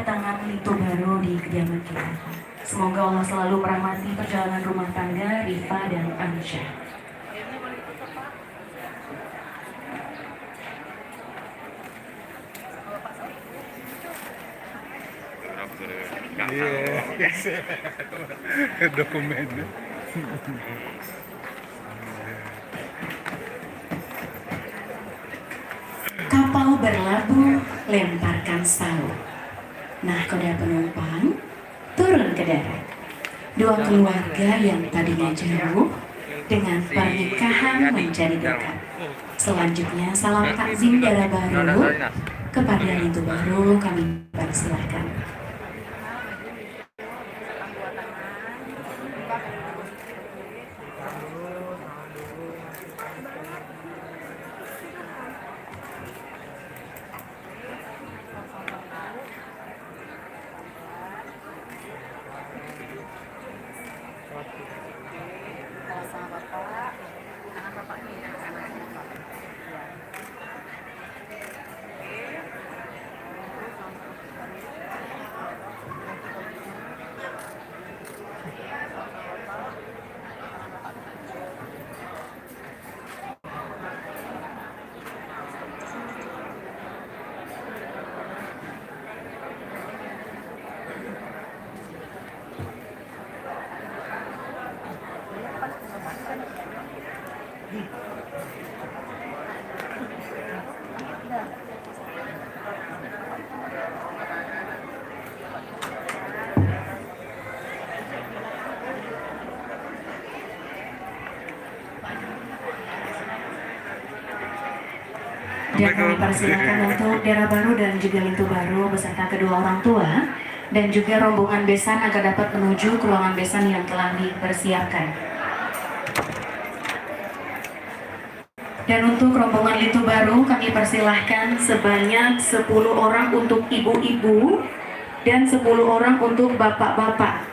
kedatangan Lito baru di kediaman kita. Semoga Allah selalu merahmati perjalanan rumah tangga Rifa dan Ansyah. Iya, dokumen. Kapal berlabuh, lemparkan sauh. Nahkoda penumpang, turun ke darat. Dua keluarga yang tadinya jauh, dengan pernikahan menjadi dekat. Selanjutnya salam takzim dara baru kepada Lito baru kami persilahkan. Dan kami persilakan untuk Dara baru dan juga Lito baru beserta kedua orang tua dan juga rombongan besan agar dapat menuju ke ruangan besan yang telah dipersiapkan. Dan untuk rombongan Lito baru kami persilahkan sebanyak 10 orang untuk ibu-ibu dan 10 orang untuk bapak-bapak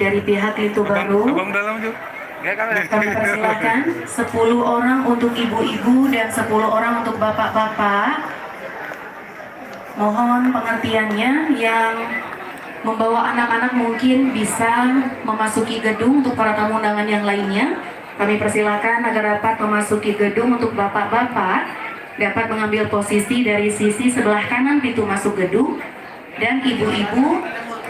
dari pihak Lito baru. Abang dalam juga. Kami persilakan 10 orang untuk ibu-ibu dan 10 orang untuk bapak-bapak. Mohon pengertiannya, yang membawa anak-anak mungkin bisa memasuki gedung. Untuk para tamu undangan yang lainnya, kami persilakan agar dapat memasuki gedung. Untuk bapak-bapak dapat mengambil posisi dari sisi sebelah kanan pintu masuk gedung, dan ibu-ibu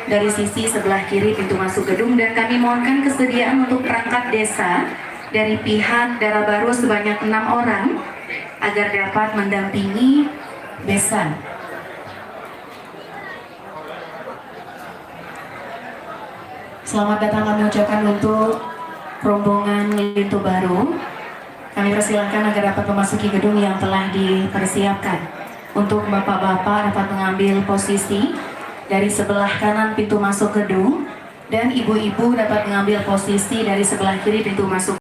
dari sisi sebelah kiri pintu masuk gedung. Dan kami mohonkan kesediaan untuk perangkat desa dari pihak Dara baru sebanyak 6 orang agar dapat mendampingi besan. Selamat datang kami ucapkan untuk rombongan Lito baru. Kami persilahkan agar dapat memasuki gedung yang telah dipersiapkan. Untuk bapak-bapak dapat mengambil posisi dari sebelah kanan pintu masuk gedung, dan ibu-ibu dapat mengambil posisi dari sebelah kiri pintu masuk